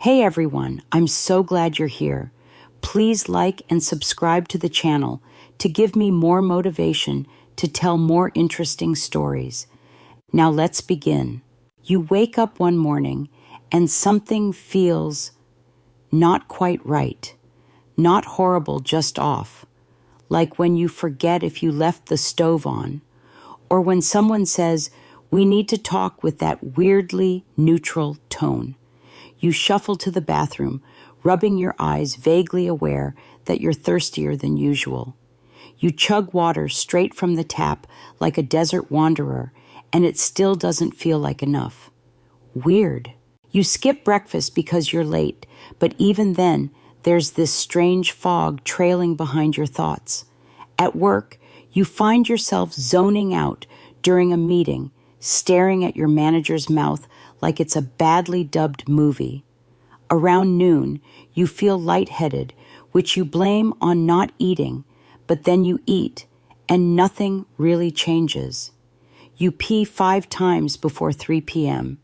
Hey everyone, I'm so glad you're here. Please like and subscribe to the channel to give me more motivation to tell more interesting stories. Now let's begin. You wake up one morning and something feels not quite right. Not horrible, just off. Like when you forget if you left the stove on, or when someone says, "We need to talk," with that weirdly neutral tone. You shuffle to the bathroom, rubbing your eyes, vaguely aware that you're thirstier than usual. You chug water straight from the tap like a desert wanderer, and it still doesn't feel like enough. Weird. You skip breakfast because you're late, but even then, there's this strange fog trailing behind your thoughts. At work, you find yourself zoning out during a meeting, staring at your manager's mouth like it's a badly dubbed movie. Around noon, you feel lightheaded, which you blame on not eating, but then you eat, and nothing really changes. You pee 5 times before 3 p.m.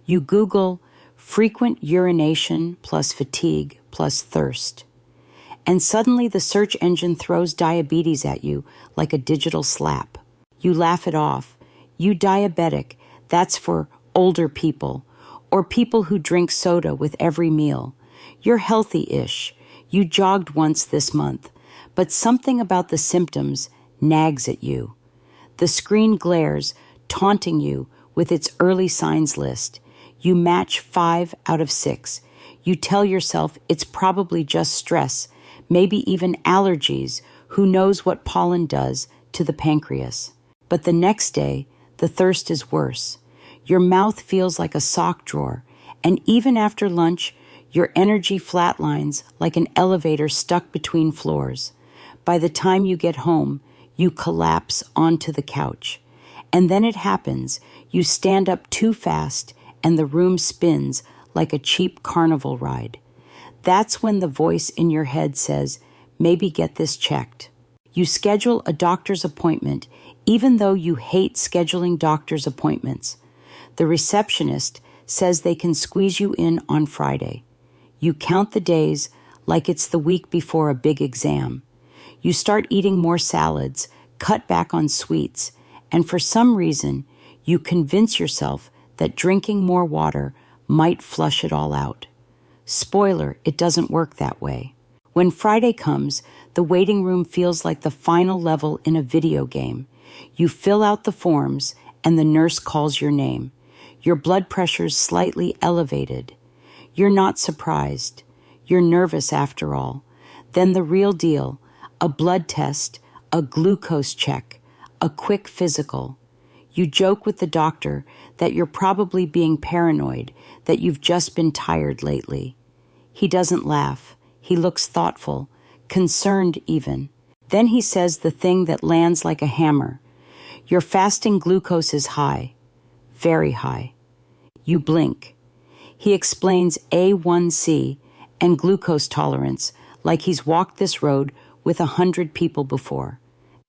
You Google frequent urination plus fatigue plus thirst. And suddenly the search engine throws diabetes at you like a digital slap. You laugh it off. You diabetic, that's for older people, or people who drink soda with every meal. You're healthy-ish. You jogged once this month, but something about the symptoms nags at you. The screen glares, taunting you with its early signs list. You match 5 out of 6. You tell yourself it's probably just stress, maybe even allergies. Who knows what pollen does to the pancreas? But the next day, the thirst is worse. Your mouth feels like a sock drawer, and even after lunch, your energy flatlines like an elevator stuck between floors. By the time you get home, you collapse onto the couch. And then it happens. You stand up too fast, and the room spins like a cheap carnival ride. That's when the voice in your head says, maybe get this checked. You schedule a doctor's appointment, even though you hate scheduling doctor's appointments. The receptionist says they can squeeze you in on Friday. You count the days like it's the week before a big exam. You start eating more salads, cut back on sweets, and for some reason, you convince yourself that drinking more water might flush it all out. Spoiler, it doesn't work that way. When Friday comes, the waiting room feels like the final level in a video game. You fill out the forms, and the nurse calls your name. Your blood pressure's slightly elevated. You're not surprised. You're nervous after all. Then the real deal, a blood test, a glucose check, a quick physical. You joke with the doctor that you're probably being paranoid, that you've just been tired lately. He doesn't laugh. He looks thoughtful, concerned even. Then he says the thing that lands like a hammer. Your fasting glucose is high, very high. You blink. He explains A1C and glucose tolerance like he's walked this road with 100 people before,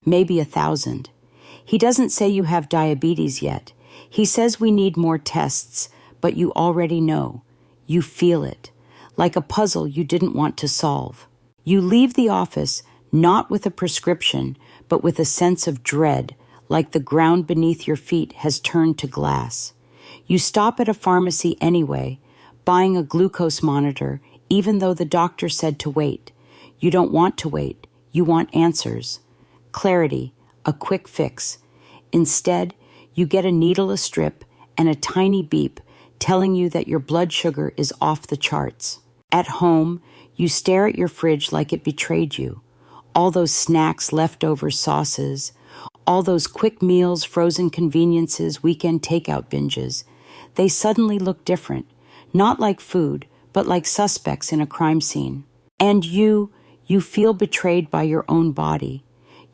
maybe 1,000. He doesn't say you have diabetes yet. He says we need more tests, but you already know. You feel it, like a puzzle you didn't want to solve. You leave the office not with a prescription, but with a sense of dread, like the ground beneath your feet has turned to glass. You stop at a pharmacy anyway, buying a glucose monitor, even though the doctor said to wait. You don't want to wait. You want answers. Clarity, a quick fix. Instead, you get a needle, a strip, and a tiny beep telling you that your blood sugar is off the charts. At home, you stare at your fridge like it betrayed you. All those snacks, leftovers, sauces, all those quick meals, frozen conveniences, weekend takeout binges, they suddenly look different, not like food, but like suspects in a crime scene. And you feel betrayed by your own body.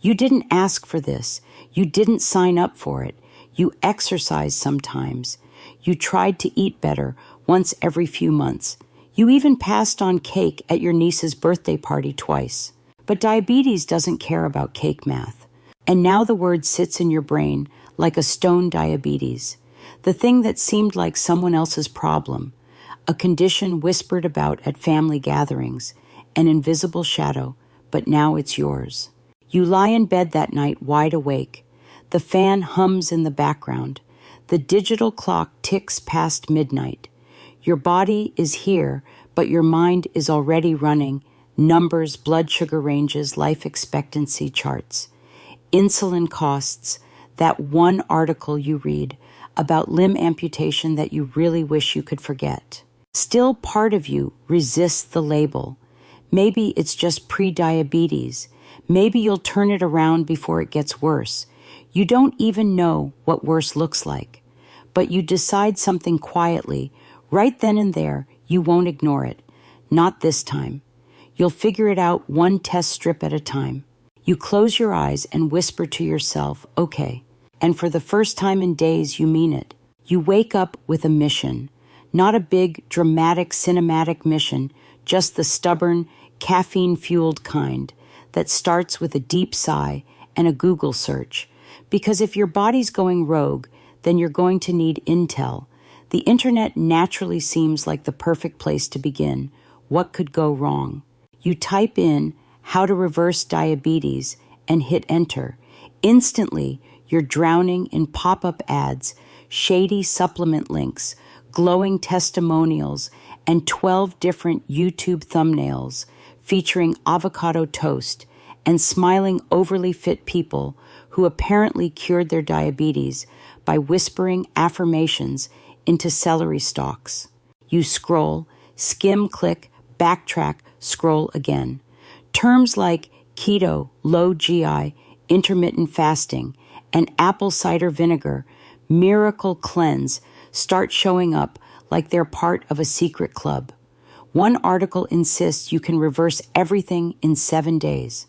You didn't ask for this. You didn't sign up for it. You exercise sometimes. You tried to eat better once every few months. You even passed on cake at your niece's birthday party twice. But diabetes doesn't care about cake math. And now the word sits in your brain like a stone diabetes, the thing that seemed like someone else's problem, a condition whispered about at family gatherings, an invisible shadow, but now it's yours. You lie in bed that night wide awake. The fan hums in the background. The digital clock ticks past midnight. Your body is here, but your mind is already running numbers, blood sugar ranges, life expectancy charts. Insulin costs, that one article you read about limb amputation that you really wish you could forget. Still, part of you resists the label. Maybe it's just pre-diabetes. Maybe you'll turn it around before it gets worse. You don't even know what worse looks like. But you decide something quietly. Right then and there, you won't ignore it. Not this time. You'll figure it out one test strip at a time. You close your eyes and whisper to yourself, okay. And for the first time in days, you mean it. You wake up with a mission. Not a big, dramatic, cinematic mission, just the stubborn, caffeine-fueled kind that starts with a deep sigh and a Google search. Because if your body's going rogue, then you're going to need intel. The internet naturally seems like the perfect place to begin. What could go wrong? You type in how to reverse diabetes and hit enter. Instantly, you're drowning in pop-up ads, shady supplement links, glowing testimonials, and 12 different YouTube thumbnails featuring avocado toast and smiling overly fit people who apparently cured their diabetes by whispering affirmations into celery stalks. You scroll, skim, click, backtrack, scroll again. Terms like keto, low GI, intermittent fasting, and apple cider vinegar, miracle cleanse start showing up like they're part of a secret club. One article insists you can reverse everything in 7 days.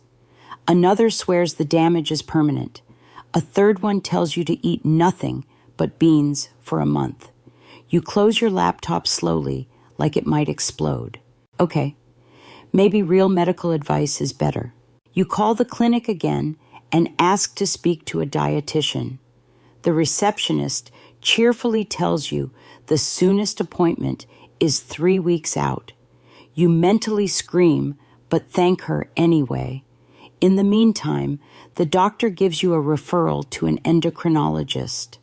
Another swears the damage is permanent. A third one tells you to eat nothing but beans for a month. You close your laptop slowly, like it might explode. Okay, maybe real medical advice is better. You call the clinic again and ask to speak to a dietitian. The receptionist cheerfully tells you the soonest appointment is 3 weeks out. You mentally scream, but thank her anyway. In the meantime, the doctor gives you a referral to an endocrinologist.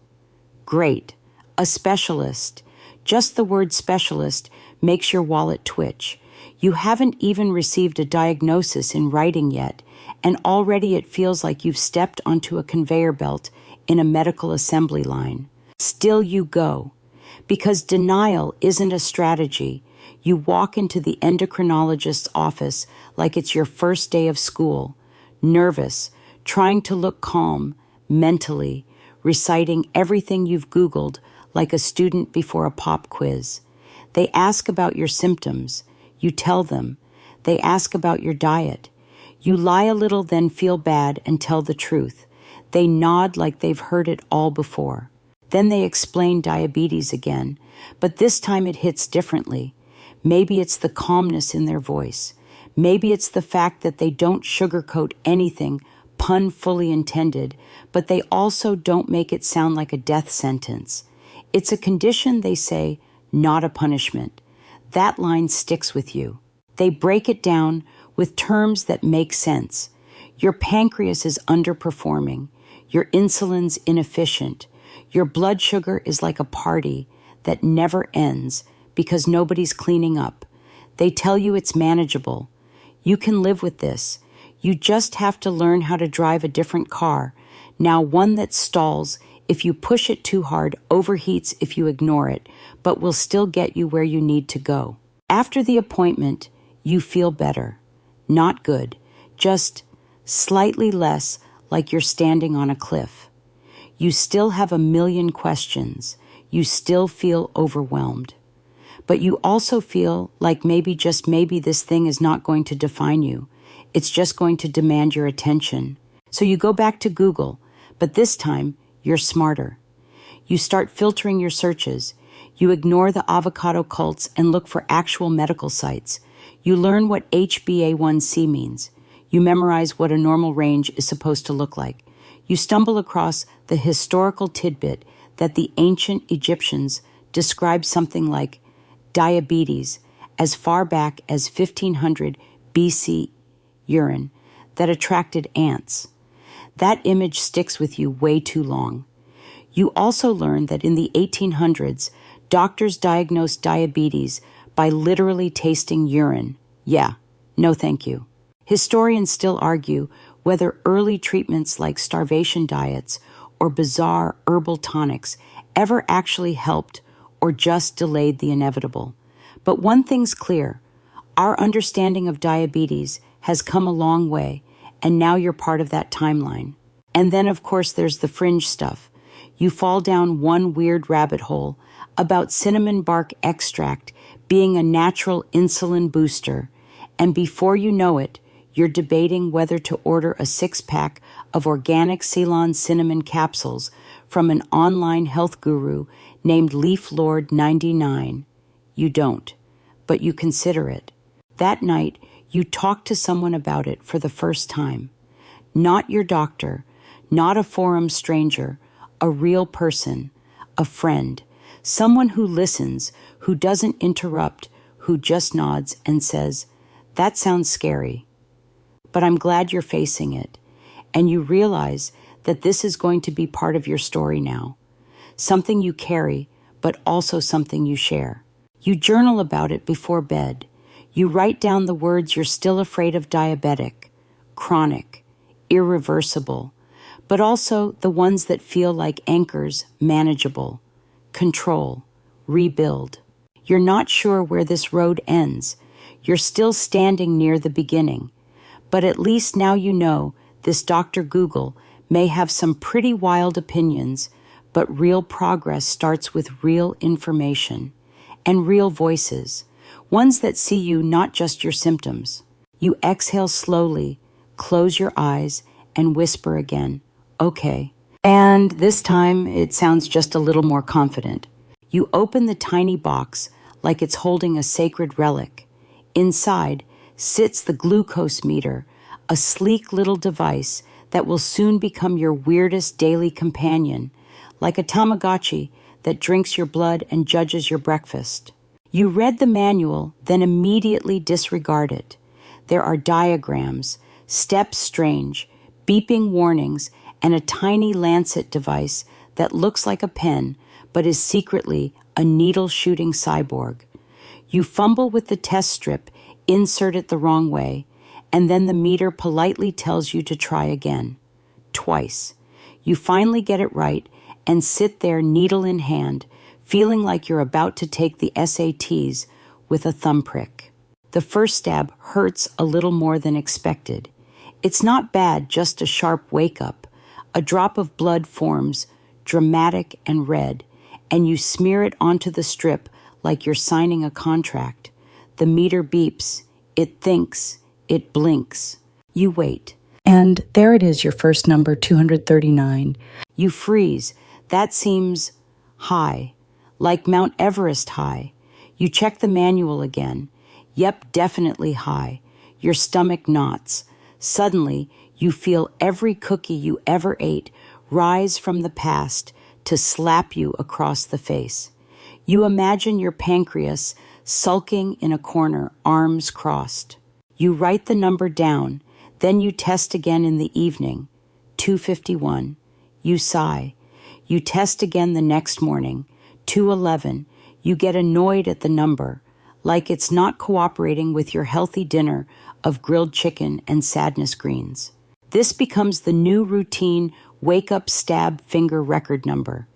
Great, a specialist. Just the word specialist makes your wallet twitch. You haven't even received a diagnosis in writing yet, and already it feels like you've stepped onto a conveyor belt in a medical assembly line. Still you go. Because denial isn't a strategy. You walk into the endocrinologist's office like it's your first day of school, nervous, trying to look calm, mentally, reciting everything you've Googled like a student before a pop quiz. They ask about your symptoms. You tell them. They ask about your diet. You lie a little, then feel bad and tell the truth. They nod like they've heard it all before. Then they explain diabetes again, but this time it hits differently. Maybe it's the calmness in their voice. Maybe it's the fact that they don't sugarcoat anything, pun fully intended, but they also don't make it sound like a death sentence. It's a condition, they say, not a punishment. That line sticks with you. They break it down with terms that make sense. Your pancreas is underperforming. Your insulin's inefficient. Your blood sugar is like a party that never ends because nobody's cleaning up. They tell you it's manageable. You can live with this. You just have to learn how to drive a different car. Now one that stalls if you push it too hard, overheats if you ignore it, but will still get you where you need to go. After the appointment, you feel better. Not good, just slightly less like you're standing on a cliff. You still have a million questions. You still feel overwhelmed. But you also feel like maybe, just maybe, this thing is not going to define you. It's just going to demand your attention. So you go back to Google, but this time you're smarter. You start filtering your searches. You ignore the avocado cults and look for actual medical sites. You learn what HbA1c means. You memorize what a normal range is supposed to look like. You stumble across the historical tidbit that the ancient Egyptians described something like diabetes, as far back as 1500 BC urine that attracted ants. That image sticks with you way too long. You also learn that in the 1800s, doctors diagnosed diabetes by literally tasting urine. Yeah, no thank you. Historians still argue whether early treatments like starvation diets or bizarre herbal tonics ever actually helped or just delayed the inevitable. But one thing's clear, our understanding of diabetes has come a long way, and now you're part of that timeline. And then, of course, there's the fringe stuff. You fall down one weird rabbit hole about cinnamon bark extract being a natural insulin booster, and before you know it, you're debating whether to order a 6-pack of organic Ceylon cinnamon capsules from an online health guru named Leaf Lord 99. You don't, but you consider it. That night, you talk to someone about it for the first time. Not your doctor, not a forum stranger, a real person, a friend, someone who listens, who doesn't interrupt, who just nods and says, "That sounds scary. But I'm glad you're facing it." And you realize that this is going to be part of your story now. Something you carry, but also something you share. You journal about it before bed. You write down the words you're still afraid of: diabetic, chronic, irreversible, but also the ones that feel like anchors: manageable, control, rebuild. You're not sure where this road ends. You're still standing near the beginning. But at least now you know this Dr. Google may have some pretty wild opinions, but real progress starts with real information and real voices, ones that see you, not just your symptoms. You exhale slowly, close your eyes, and whisper again, "Okay." And this time it sounds just a little more confident. You open the tiny box like it's holding a sacred relic. Inside sits the glucose meter, a sleek little device that will soon become your weirdest daily companion, like a Tamagotchi that drinks your blood and judges your breakfast. You read the manual, then immediately disregard it. There are diagrams, steps strange, beeping warnings, and a tiny lancet device that looks like a pen but is secretly a needle-shooting cyborg. You fumble with the test strip, insert it the wrong way, and then the meter politely tells you to try again. Twice. You finally get it right and sit there needle in hand, feeling like you're about to take the SATs with a thumb prick. The first stab hurts a little more than expected. It's not bad, just a sharp wake-up. A drop of blood forms, dramatic and red, and you smear it onto the strip like you're signing a contract. The meter beeps, it thinks, it blinks. You wait. And there it is, your first number, 239. You freeze. That seems high, like Mount Everest high. You check the manual again. Yep, definitely high. Your stomach knots. Suddenly, you feel every cookie you ever ate rise from the past to slap you across the face. You imagine your pancreas sulking in a corner, arms crossed. You write the number down, then you test again in the evening, 251. You sigh. You test again the next morning, 211. You get annoyed at the number, like it's not cooperating with your healthy dinner of grilled chicken and sadness greens. This becomes the new routine wake-up stab finger record number.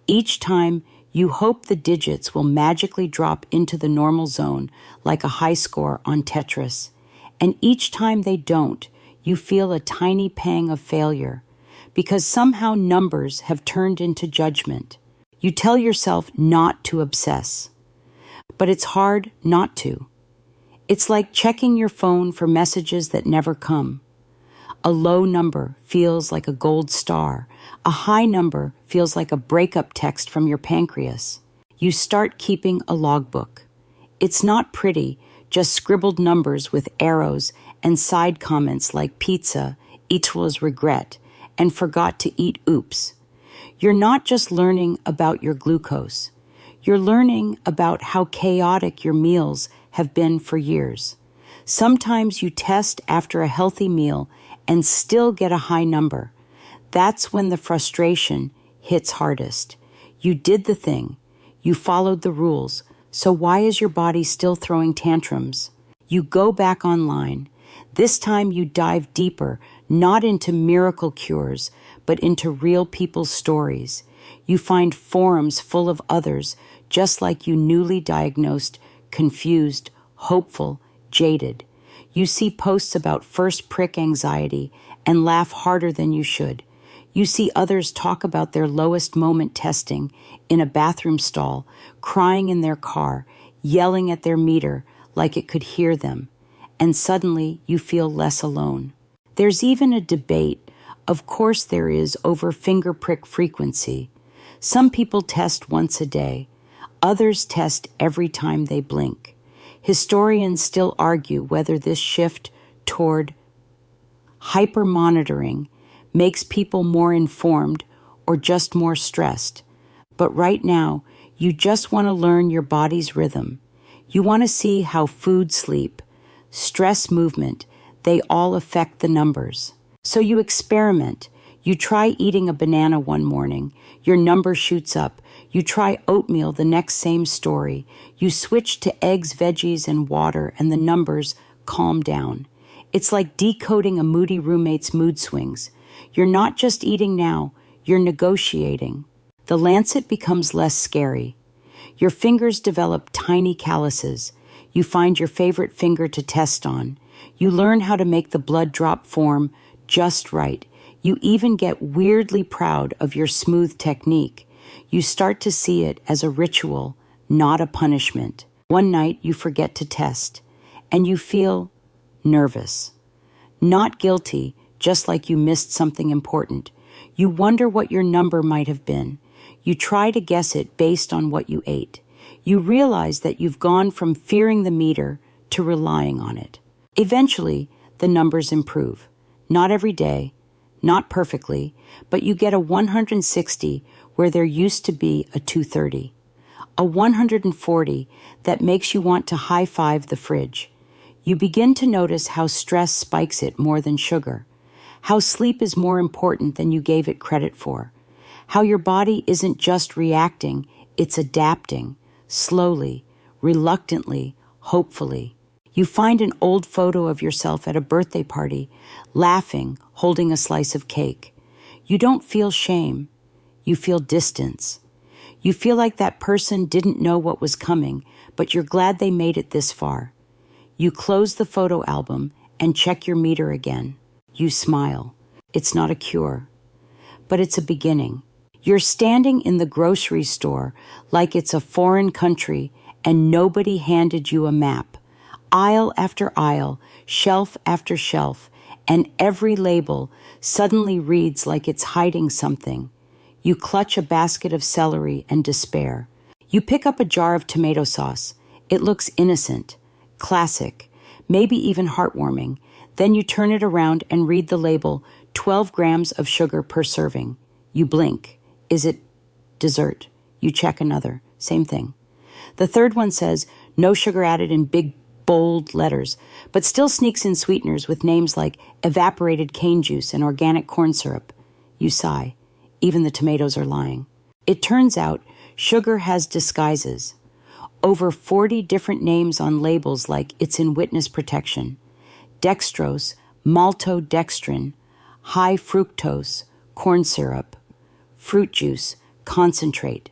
Each time, you hope the digits will magically drop into the normal zone like a high score on Tetris. And each time they don't, you feel a tiny pang of failure, because somehow numbers have turned into judgment. You tell yourself not to obsess, but it's hard not to. It's like checking your phone for messages that never come. A low number feels like a gold star. A high number feels like a breakup text from your pancreas. You start keeping a logbook. It's not pretty, just scribbled numbers with arrows and side comments like pizza equals regret and forgot to eat oops. You're not just learning about your glucose. You're learning about how chaotic your meals have been for years. Sometimes you test after a healthy meal and still get a high number. That's when the frustration hits hardest. You did the thing. You followed the rules. So why is your body still throwing tantrums? You go back online. This time you dive deeper, not into miracle cures, but into real people's stories. You find forums full of others, just like you, newly diagnosed, confused, hopeful, jaded. You see posts about first prick anxiety and laugh harder than you should. You see others talk about their lowest moment testing in a bathroom stall, crying in their car, yelling at their meter like it could hear them. And suddenly you feel less alone. There's even a debate, of course there is, over finger prick frequency. Some people test once a day. Others test every time they blink. Historians still argue whether this shift toward hyper-monitoring makes people more informed or just more stressed. But right now, you just want to learn your body's rhythm. You want to see how food, sleep, stress, movement, they all affect the numbers. So you experiment. You try eating a banana one morning. Your number shoots up. You try oatmeal, the next, same story. You switch to eggs, veggies, and water, and the numbers calm down. It's like decoding a moody roommate's mood swings. You're not just eating now, you're negotiating. The lancet becomes less scary. Your fingers develop tiny calluses. You find your favorite finger to test on. You learn how to make the blood drop form just right. You even get weirdly proud of your smooth technique. You start to see it as a ritual, not a punishment. One night you forget to test, and you feel nervous. Not guilty, just like you missed something important. You wonder what your number might have been. You try to guess it based on what you ate. You realize that you've gone from fearing the meter to relying on it. Eventually, the numbers improve. Not every day, not perfectly, but you get a 160 where there used to be a 230. A 140 that makes you want to high-five the fridge. You begin to notice how stress spikes it more than sugar. How sleep is more important than you gave it credit for. How your body isn't just reacting, it's adapting, slowly, reluctantly, hopefully. You find an old photo of yourself at a birthday party, laughing, holding a slice of cake. You don't feel shame. You feel distance. You feel like that person didn't know what was coming, but you're glad they made it this far. You close the photo album and check your meter again. You smile. It's not a cure, but it's a beginning. You're standing in the grocery store like it's a foreign country and nobody handed you a map. Aisle after aisle, shelf after shelf, and every label suddenly reads like it's hiding something. You clutch a basket of celery and despair. You pick up a jar of tomato sauce. It looks innocent, classic, maybe even heartwarming. Then you turn it around and read the label, 12 grams of sugar per serving. You blink. Is it dessert? You check another. Same thing. The third one says, no sugar added, in big, bold letters, but still sneaks in sweeteners with names like evaporated cane juice and organic corn syrup. You sigh. Even the tomatoes are lying. It turns out sugar has disguises. Over 40 different names on labels, like it's in witness protection. Dextrose, maltodextrin, high fructose, corn syrup, fruit juice, concentrate.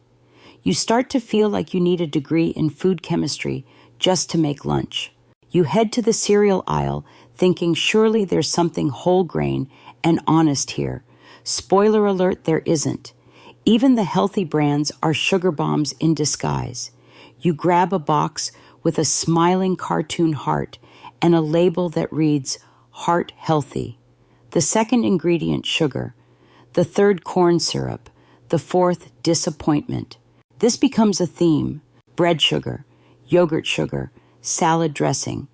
You start to feel like you need a degree in food chemistry just to make lunch. You head to the cereal aisle thinking surely there's something whole grain and honest here. Spoiler alert, there isn't. Even the healthy brands are sugar bombs in disguise. You grab a box with a smiling cartoon heart and a label that reads, Heart Healthy. The second ingredient, sugar. The third, corn syrup. The fourth, disappointment. This becomes a theme. Bread sugar, yogurt sugar, salad dressing.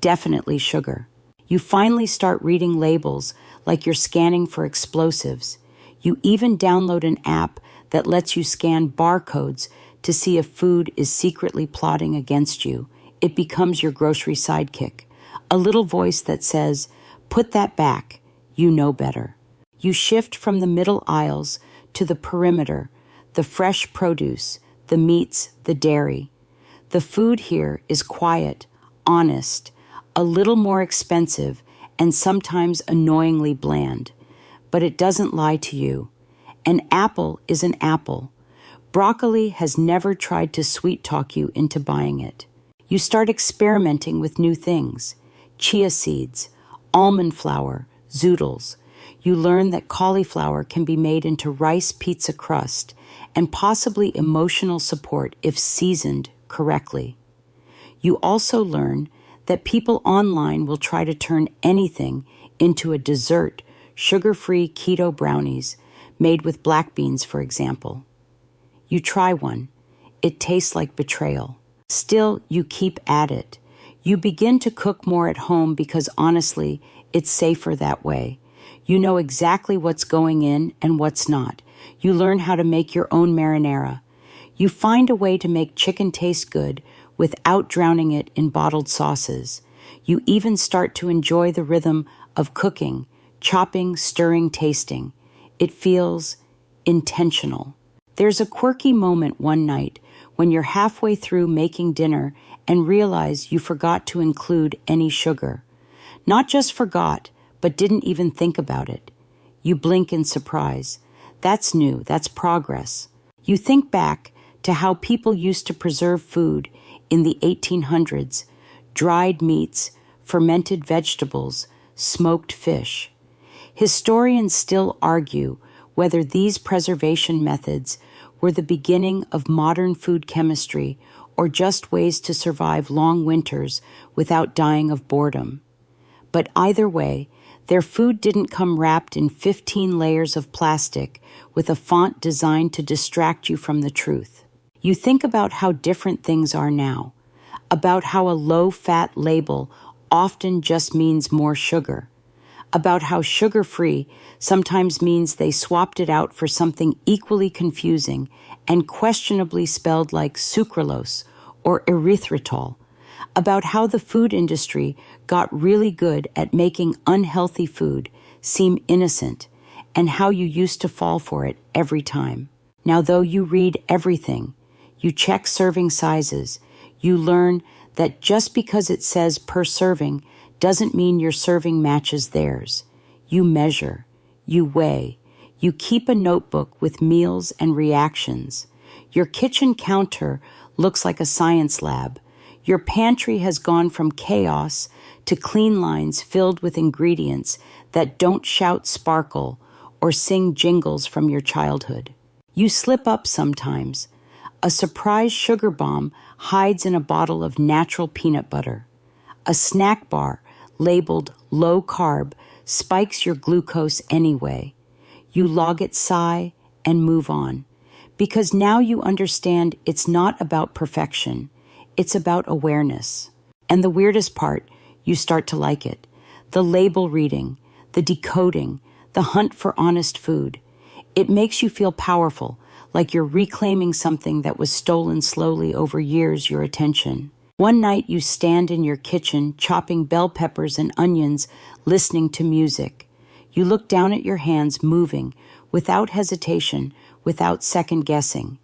Definitely sugar. You finally start reading labels like you're scanning for explosives. You even download an app that lets you scan barcodes to see if food is secretly plotting against you. It becomes your grocery sidekick, a little voice that says, "Put that back, you know better." You shift from the middle aisles to the perimeter, the fresh produce, the meats, the dairy. The food here is quiet, honest, a little more expensive, and sometimes annoyingly bland. But it doesn't lie to you. An apple is an apple. Broccoli has never tried to sweet-talk you into buying it. You start experimenting with new things. Chia seeds, almond flour, zoodles. You learn that cauliflower can be made into rice pizza crust and possibly emotional support if seasoned correctly. You also learn that people online will try to turn anything into a dessert, sugar-free keto brownies made with black beans, for example. You try one. It tastes like betrayal. Still, you keep at it. You begin to cook more at home because honestly, it's safer that way. You know exactly what's going in and what's not. You learn how to make your own marinara. You find a way to make chicken taste good without drowning it in bottled sauces. You even start to enjoy the rhythm of cooking, chopping, stirring, tasting. It feels intentional. There's a quirky moment one night when you're halfway through making dinner and realize you forgot to include any sugar. Not just forgot, but didn't even think about it. You blink in surprise. That's new. That's progress. You think back to how people used to preserve food in the 1800s, dried meats, fermented vegetables, smoked fish. Historians still argue whether these preservation methods were the beginning of modern food chemistry or just ways to survive long winters without dying of boredom. But either way, their food didn't come wrapped in 15 layers of plastic with a font designed to distract you from the truth. You think about how different things are now, about how a low-fat label often just means more sugar, about how sugar-free sometimes means they swapped it out for something equally confusing and questionably spelled like sucralose or erythritol, about how the food industry got really good at making unhealthy food seem innocent and how you used to fall for it every time. Now, though you read everything, you check serving sizes, you learn that just because it says per serving doesn't mean your serving matches theirs. You measure, you weigh, you keep a notebook with meals and reactions. Your kitchen counter looks like a science lab. Your pantry has gone from chaos to clean lines filled with ingredients that don't shout sparkle or sing jingles from your childhood. You slip up sometimes. A surprise sugar bomb hides in a bottle of natural peanut butter. A snack bar labeled low carb spikes your glucose anyway. You log it, sigh, and move on. Because now you understand it's not about perfection. It's about awareness. And the weirdest part, you start to like it. The label reading, the decoding, the hunt for honest food. It makes you feel powerful, like you're reclaiming something that was stolen slowly over years, your attention. One night you stand in your kitchen chopping bell peppers and onions, listening to music. You look down at your hands moving, without hesitation, without second guessing.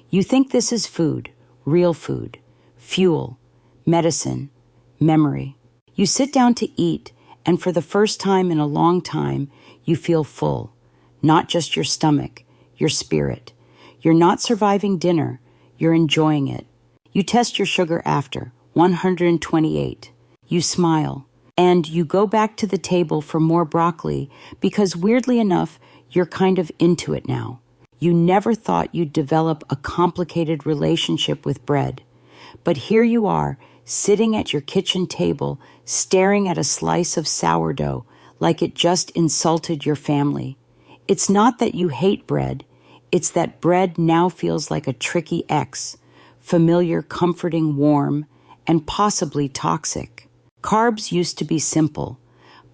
You think this is food, real food, fuel, medicine, memory. You sit down to eat, and for the first time in a long time, you feel full. Not just your stomach, your spirit. You're not surviving dinner, you're enjoying it. You test your sugar after, 128. You smile, and you go back to the table for more broccoli because weirdly enough, you're kind of into it now. You never thought you'd develop a complicated relationship with bread. But here you are, sitting at your kitchen table, staring at a slice of sourdough like it just insulted your family. It's not that you hate bread. It's that bread now feels like a tricky ex, familiar, comforting, warm, and possibly toxic. Carbs used to be simple.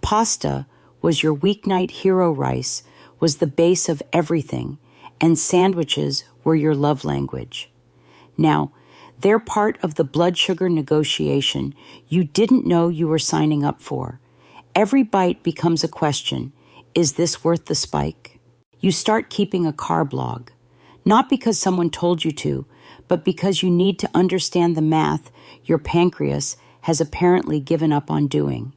Pasta was your weeknight hero rice, was the base of everything, and sandwiches were your love language. Now, they're part of the blood sugar negotiation you didn't know you were signing up for. Every bite becomes a question. Is this worth the spike? You start keeping a carb log, not because someone told you to, but because you need to understand the math your pancreas has apparently given up on doing.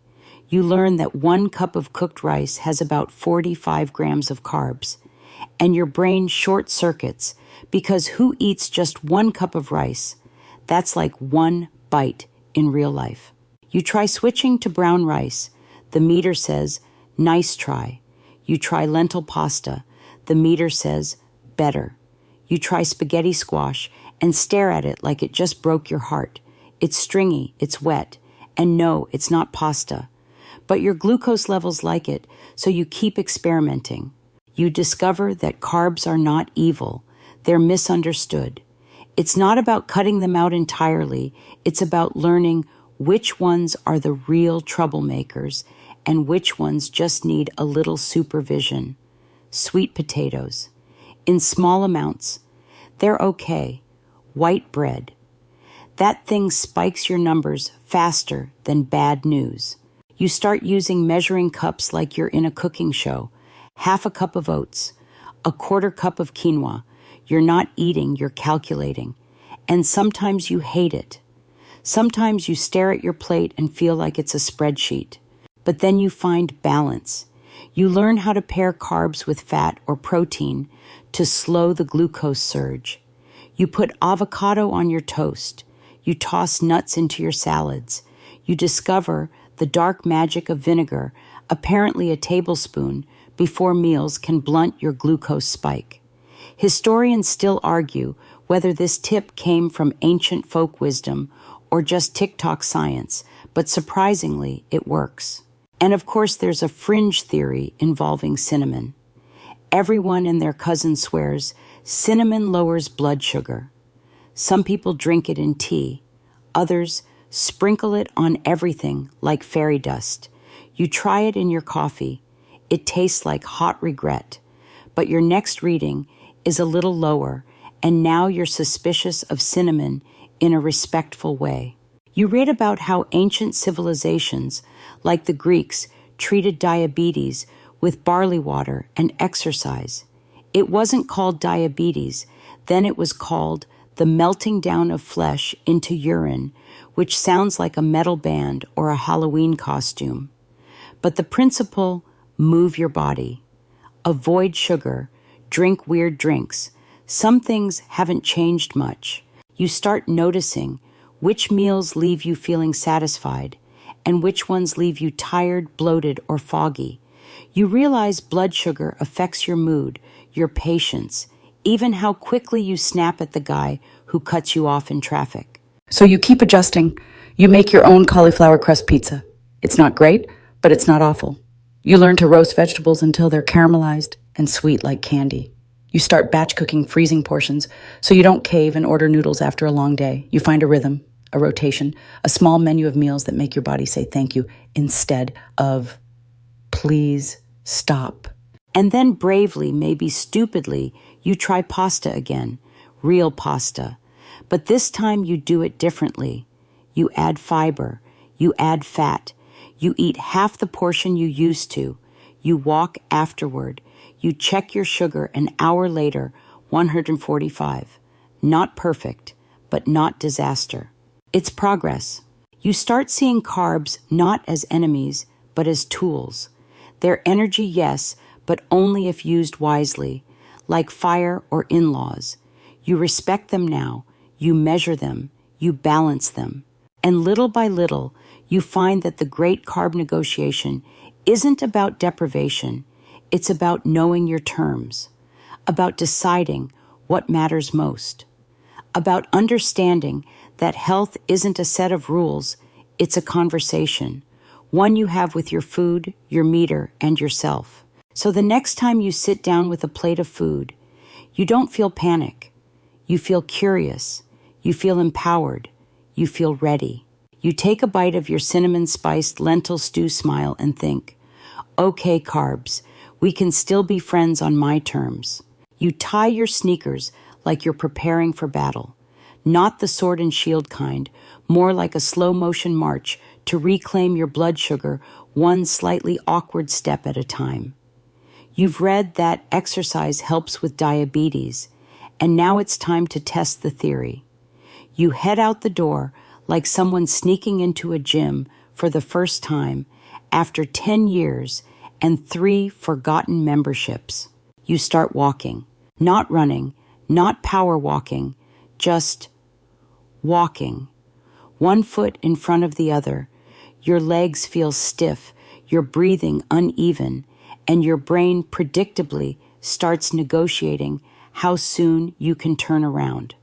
You learn that 1 cup of cooked rice has about 45 grams of carbs, and your brain short circuits because who eats just 1 cup of rice? That's like 1 bite in real life. You try switching to brown rice. The meter says, nice try. You try lentil pasta. The meter says, better. You try spaghetti squash and stare at it like it just broke your heart. It's stringy, it's wet, and no, it's not pasta. But your glucose levels like it, so you keep experimenting. You discover that carbs are not evil. They're misunderstood. It's not about cutting them out entirely. It's about learning which ones are the real troublemakers and which ones just need a little supervision. Sweet potatoes. In small amounts. They're okay. White bread. That thing spikes your numbers faster than bad news. You start using measuring cups like you're in a cooking show. 1/2 cup of oats, 1/4 cup of quinoa. You're not eating, you're calculating. And sometimes you hate it. Sometimes you stare at your plate and feel like it's a spreadsheet. But then you find balance. You learn how to pair carbs with fat or protein to slow the glucose surge. You put avocado on your toast. You toss nuts into your salads. You discover the dark magic of vinegar, apparently a tablespoon, before meals can blunt your glucose spike. Historians still argue whether this tip came from ancient folk wisdom or just TikTok science, but surprisingly, it works. And of course, there's a fringe theory involving cinnamon. Everyone and their cousin swears cinnamon lowers blood sugar. Some people drink it in tea. Others sprinkle it on everything like fairy dust. You try it in your coffee. It tastes like hot regret. But your next reading is a little lower, and now you're suspicious of cinnamon in a respectful way. You read about how ancient civilizations, like the Greeks, treated diabetes with barley water and exercise. It wasn't called diabetes, then it was called the melting down of flesh into urine, which sounds like a metal band or a Halloween costume. But the principle, move your body. Avoid sugar, drink weird drinks. Some things haven't changed much. You start noticing which meals leave you feeling satisfied and which ones leave you tired, bloated, or foggy. You realize blood sugar affects your mood, your patience, even how quickly you snap at the guy who cuts you off in traffic. So you keep adjusting. You make your own cauliflower crust pizza. It's not great, but it's not awful. You learn to roast vegetables until they're caramelized and sweet like candy. You start batch cooking freezing portions so you don't cave and order noodles after a long day. You find a rhythm, a rotation, a small menu of meals that make your body say thank you instead of please stop. And then bravely, maybe stupidly, you try pasta again, real pasta. But this time you do it differently. You add fiber, you add fat, you eat half the portion you used to, you walk afterward, you check your sugar an hour later, 145. Not perfect, but not disaster. It's progress. You start seeing carbs not as enemies, but as tools. They're energy, yes, but only if used wisely, like fire or in-laws. You respect them now, you measure them, you balance them. And little by little, you find that the great carb negotiation isn't about deprivation, it's about knowing your terms, about deciding what matters most, about understanding that health isn't a set of rules, it's a conversation, one you have with your food, your meter, and yourself. So the next time you sit down with a plate of food, you don't feel panic. You feel curious. You feel empowered. You feel ready. You take a bite of your cinnamon-spiced lentil stew smile and think, okay, carbs, we can still be friends on my terms. You tie your sneakers like you're preparing for battle. Not the sword and shield kind, more like a slow motion march to reclaim your blood sugar one slightly awkward step at a time. You've read that exercise helps with diabetes, and now it's time to test the theory. You head out the door like someone sneaking into a gym for the first time after 10 years and 3 forgotten memberships. You start walking, not running, not power walking, just walking. One foot in front of the other. Your legs feel stiff, your breathing uneven, and your brain predictably starts negotiating how soon you can turn around.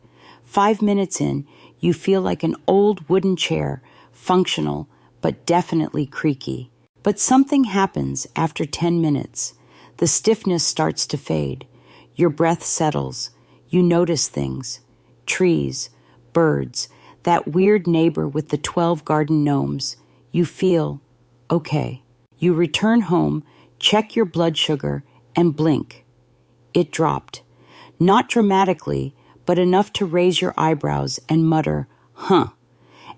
5 minutes in, you feel like an old wooden chair, functional but definitely creaky. But something happens after 10 minutes. The stiffness starts to fade. Your breath settles. You notice things. Trees, birds, that weird neighbor with the 12 garden gnomes. You feel okay. You return home, check your blood sugar, and blink. It dropped. Not dramatically, but enough to raise your eyebrows and mutter, huh.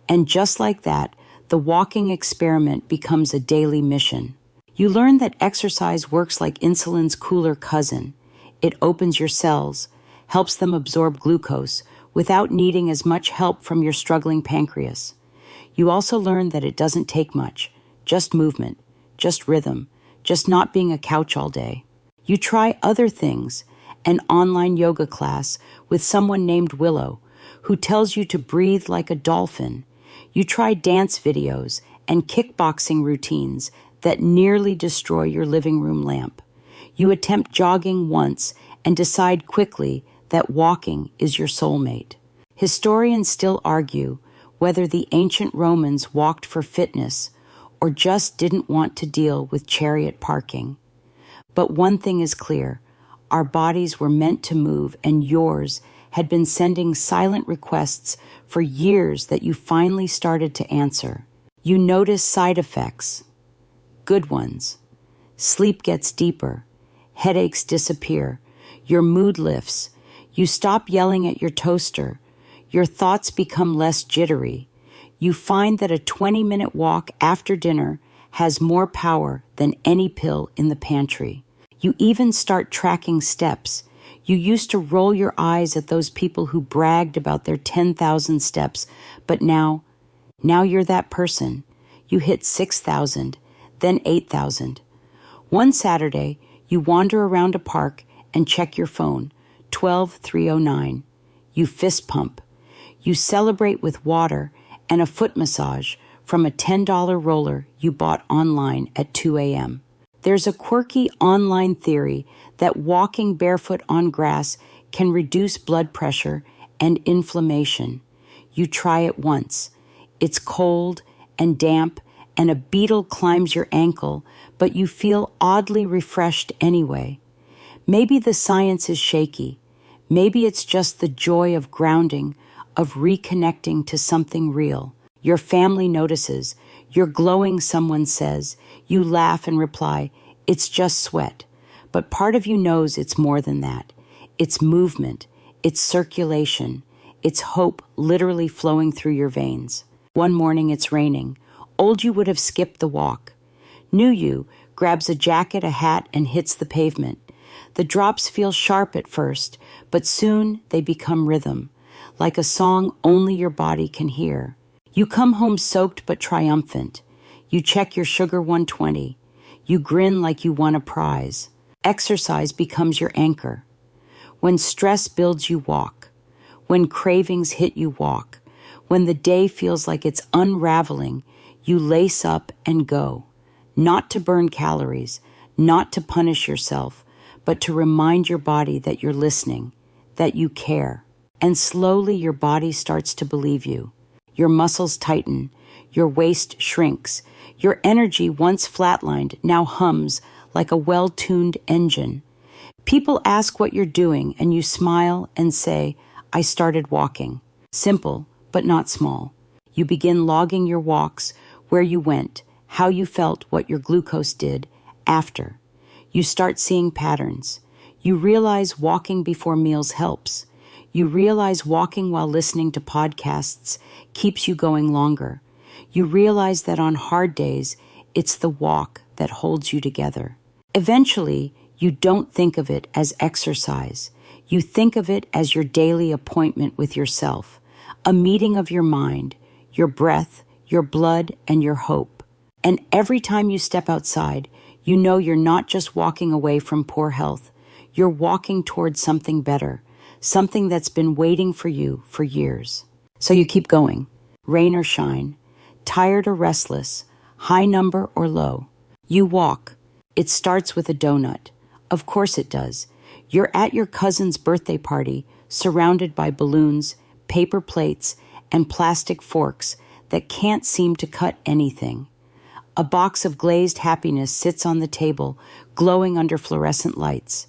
And just like that, the walking experiment becomes a daily mission. You learn that exercise works like insulin's cooler cousin. It opens your cells, helps them absorb glucose without needing as much help from your struggling pancreas. You also learn that it doesn't take much, just movement, just rhythm, just not being a couch all day. You try other things, an online yoga class with someone named Willow, who tells you to breathe like a dolphin. You try dance videos and kickboxing routines that nearly destroy your living room lamp. You attempt jogging once and decide quickly that walking is your soulmate. Historians still argue whether the ancient Romans walked for fitness or just didn't want to deal with chariot parking. But one thing is clear, our bodies were meant to move, and yours had been sending silent requests for years that you finally started to answer. You notice side effects, good ones. Sleep gets deeper, headaches disappear, your mood lifts, you stop yelling at your toaster, your thoughts become less jittery. You find that a 20-minute walk after dinner has more power than any pill in the pantry. You even start tracking steps. You used to roll your eyes at those people who bragged about their 10,000 steps, but now you're that person. You hit 6,000, then 8,000. One Saturday, you wander around a park and check your phone, 12:03:09. You fist pump. You celebrate with water and a foot massage from a $10 roller you bought online at 2 a.m. There's a quirky online theory that walking barefoot on grass can reduce blood pressure and inflammation. You try it once. It's cold and damp, and a beetle climbs your ankle, but you feel oddly refreshed anyway. Maybe the science is shaky. Maybe it's just the joy of grounding, of reconnecting to something real. Your family notices. You're glowing, someone says. You laugh and reply, it's just sweat. But part of you knows it's more than that. It's movement. It's circulation. It's hope literally flowing through your veins. One morning it's raining. Old you would have skipped the walk. New you grabs a jacket, a hat, and hits the pavement. The drops feel sharp at first, but soon they become rhythm, like a song only your body can hear. You come home soaked but triumphant. You check your sugar 120. You grin like you won a prize. Exercise becomes your anchor. When stress builds, you walk. When cravings hit, you walk. When the day feels like it's unraveling, you lace up and go. Not to burn calories, not to punish yourself, but to remind your body that you're listening, that you care. And slowly your body starts to believe you. Your muscles tighten, your waist shrinks, your energy once flatlined now hums like a well-tuned engine. People ask what you're doing, and you smile and say, I started walking. Simple, but not small. You begin logging your walks, where you went, how you felt, what your glucose did, after. You start seeing patterns. You realize walking before meals helps. You realize walking while listening to podcasts keeps you going longer. You realize that on hard days, it's the walk that holds you together. Eventually, you don't think of it as exercise. You think of it as your daily appointment with yourself, a meeting of your mind, your breath, your blood, and your hope. And every time you step outside, you know you're not just walking away from poor health. You're walking towards something better, something that's been waiting for you for years. So you keep going, rain or shine, tired or restless, high number or low. You walk. It starts with a donut. Of course it does. You're at your cousin's birthday party, surrounded by balloons, paper plates, and plastic forks that can't seem to cut anything. A box of glazed happiness sits on the table, glowing under fluorescent lights.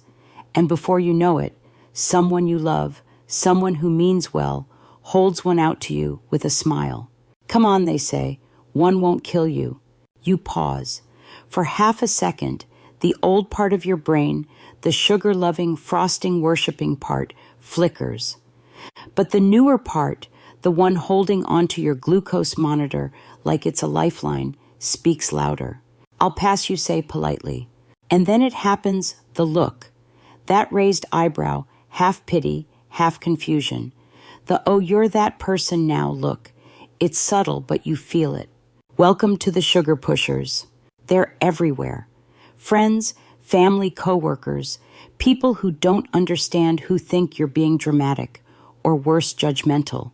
And before you know it, someone you love, someone who means well, holds one out to you with a smile. Come on, they say, one won't kill you. You pause. For half a second, the old part of your brain, the sugar-loving, frosting-worshipping part, flickers. But the newer part, the one holding onto your glucose monitor like it's a lifeline, speaks louder. I'll pass, you say politely. And then it happens, the look. That raised eyebrow, half pity, half confusion. The "oh, you're that person now" look. It's subtle, but you feel it. Welcome to the sugar pushers. They're everywhere. Friends, family, coworkers, people who don't understand, who think you're being dramatic, or worse, judgmental.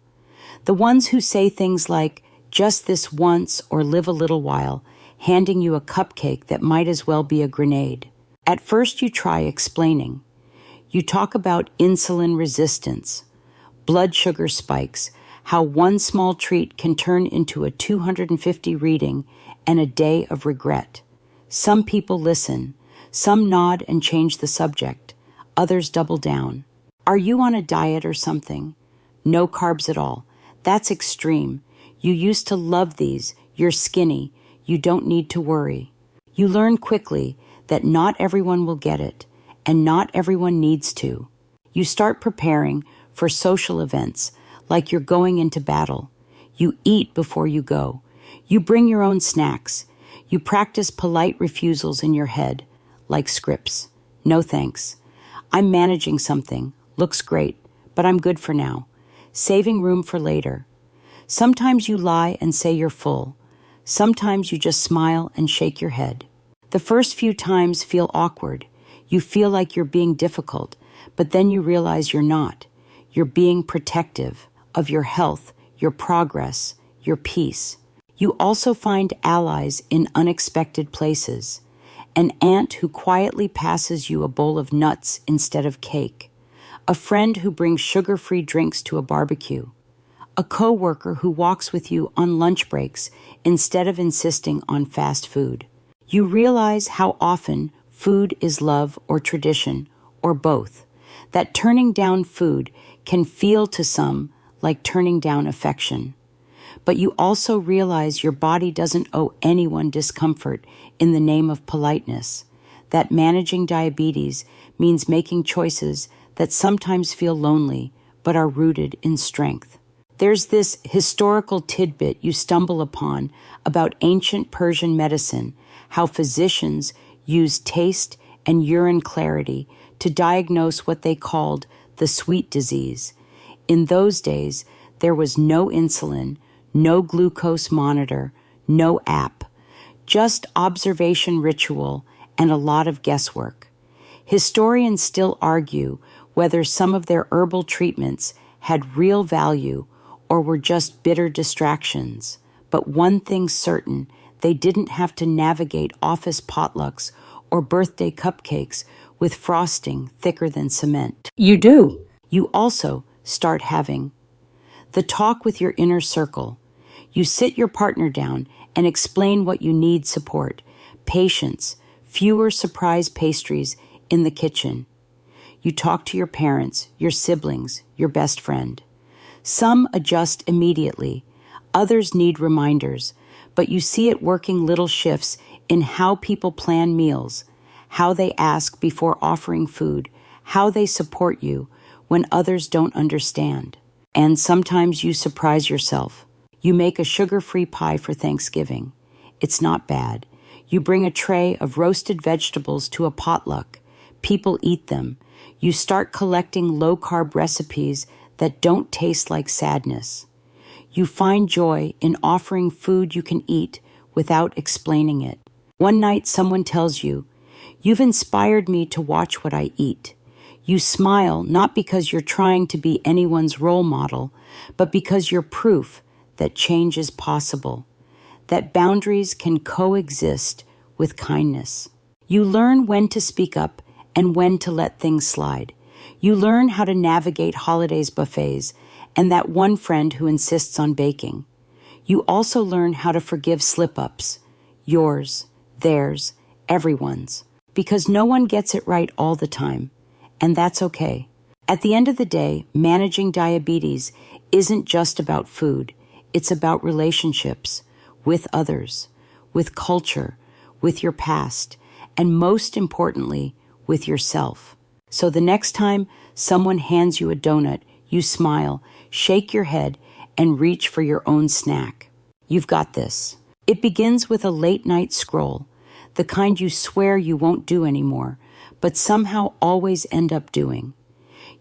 The ones who say things like, just this once or live a little while, handing you a cupcake that might as well be a grenade. At first you try explaining. You talk about insulin resistance, blood sugar spikes, how one small treat can turn into a 250 reading and a day of regret. Some people listen. Some nod and change the subject. Others double down. Are you on a diet or something? No carbs at all. That's extreme. You used to love these. You're skinny. You don't need to worry. You learn quickly that not everyone will get it, and not everyone needs to. You start preparing for social events, like you're going into battle. You eat before you go. You bring your own snacks. You practice polite refusals in your head, like scripts. No thanks. I'm managing something. Looks great, but I'm good for now. Saving room for later. Sometimes you lie and say you're full. Sometimes you just smile and shake your head. The first few times feel awkward. You feel like you're being difficult, but then you realize you're not. You're being protective of your health, your progress, your peace. You also find allies in unexpected places. An aunt who quietly passes you a bowl of nuts instead of cake. A friend who brings sugar-free drinks to a barbecue. A coworker who walks with you on lunch breaks instead of insisting on fast food. You realize how often food is love or tradition, or both. That turning down food can feel to some like turning down affection. But you also realize your body doesn't owe anyone discomfort in the name of politeness. That managing diabetes means making choices that sometimes feel lonely, but are rooted in strength. There's this historical tidbit you stumble upon about ancient Persian medicine, how physicians used taste and urine clarity to diagnose what they called the sweet disease. In those days, there was no insulin, no glucose monitor, no app, just observation ritual and a lot of guesswork. Historians still argue whether some of their herbal treatments had real value or were just bitter distractions. But one thing's certain, they didn't have to navigate office potlucks or birthday cupcakes with frosting thicker than cement. You do. You also start having the talk with your inner circle. You sit your partner down and explain what you need: support, patience, fewer surprise pastries in the kitchen. You talk to your parents, your siblings, your best friend. Some adjust immediately, others need reminders, but you see it working little shifts in how people plan meals, how they ask before offering food, how they support you when others don't understand. And sometimes you surprise yourself. You make a sugar-free pie for Thanksgiving. It's not bad. You bring a tray of roasted vegetables to a potluck. People eat them. You start collecting low-carb recipes that don't taste like sadness. You find joy in offering food you can eat without explaining it. One night someone tells you, "You've inspired me to watch what I eat." You smile not because you're trying to be anyone's role model, but because you're proof that change is possible, that boundaries can coexist with kindness. You learn when to speak up and when to let things slide. You learn how to navigate holidays buffets and that one friend who insists on baking. You also learn how to forgive slip-ups, yours, theirs, everyone's, because no one gets it right all the time, and that's okay. At the end of the day, managing diabetes isn't just about food. It's about relationships with others, with culture, with your past, and most importantly, with yourself. So the next time someone hands you a donut, you smile, shake your head, and reach for your own snack. You've got this. It begins with a late-night scroll, the kind you swear you won't do anymore, but somehow always end up doing.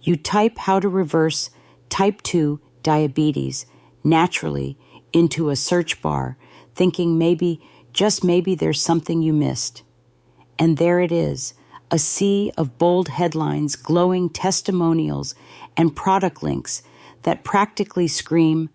You type how to reverse type 2 diabetes naturally into a search bar, thinking maybe, just maybe, there's something you missed. And there it is, a sea of bold headlines, glowing testimonials, and product links that practically scream,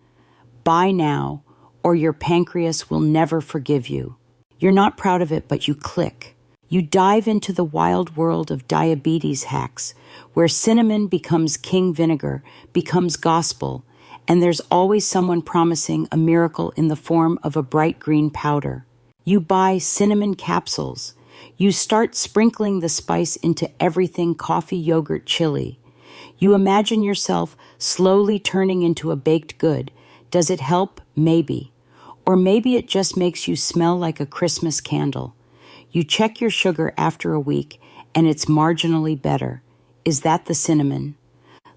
"Buy now, or your pancreas will never forgive you." You're not proud of it, but you click. You dive into the wild world of diabetes hacks, where cinnamon becomes king vinegar, becomes gospel, and there's always someone promising a miracle in the form of a bright green powder. You buy cinnamon capsules. You start sprinkling the spice into everything: coffee, yogurt, chili. You imagine yourself slowly turning into a baked good. Does it help? Maybe. Or maybe it just makes you smell like a Christmas candle. You check your sugar after a week, and it's marginally better. Is that the cinnamon?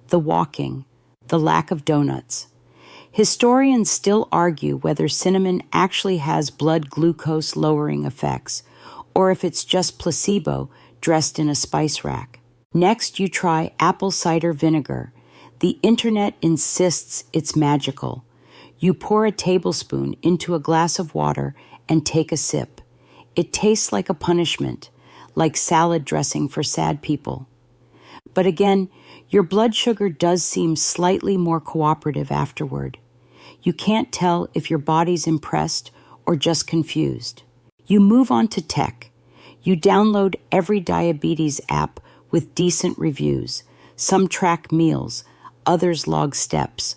The walking? The lack of donuts? Historians still argue whether cinnamon actually has blood glucose lowering effects, or if it's just placebo dressed in a spice rack. Next, you try apple cider vinegar. The internet insists it's magical. You pour a tablespoon into a glass of water and take a sip. It tastes like a punishment, like salad dressing for sad people. But again, your blood sugar does seem slightly more cooperative afterward. You can't tell if your body's impressed or just confused. You move on to tech. You download every diabetes app with decent reviews. Some track meals, others log steps.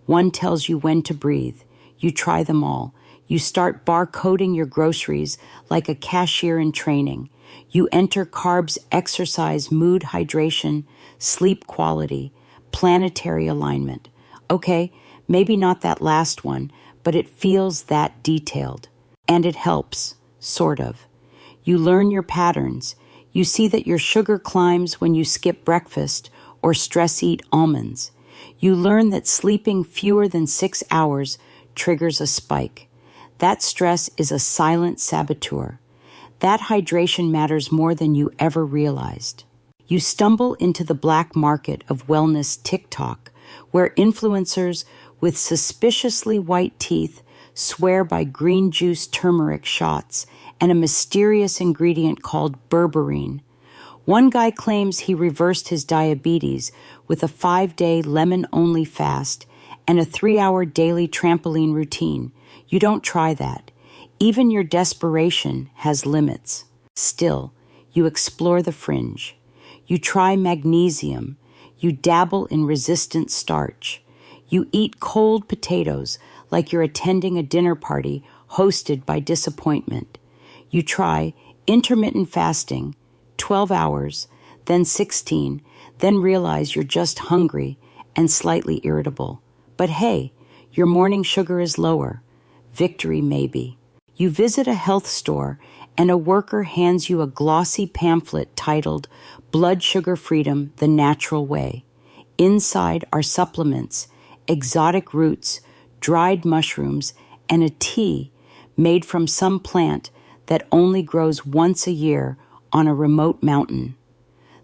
One tells you when to breathe. You try them all. You start barcoding your groceries like a cashier in training. You enter carbs, exercise, mood, hydration, sleep quality, planetary alignment. Okay, maybe not that last one, but it feels that detailed. And it helps, sort of. You learn your patterns. You see that your sugar climbs when you skip breakfast or stress eat almonds. You learn that sleeping fewer than 6 hours triggers a spike. That stress is a silent saboteur. That hydration matters more than you ever realized. You stumble into the black market of wellness TikTok, where influencers with suspiciously white teeth swear by green juice turmeric shots and a mysterious ingredient called berberine. One guy claims he reversed his diabetes with a 5-day lemon-only fast and a 3-hour daily trampoline routine. You don't try that. Even your desperation has limits. Still, you explore the fringe. You try magnesium. You dabble in resistant starch. You eat cold potatoes like you're attending a dinner party hosted by disappointment. You try intermittent fasting, 12 hours, then 16, then realize you're just hungry and slightly irritable. But hey, your morning sugar is lower. Victory maybe. You visit a health store and a worker hands you a glossy pamphlet titled Blood Sugar Freedom: The Natural Way. Inside are supplements, exotic roots, dried mushrooms, and a tea made from some plant that only grows once a year on a remote mountain.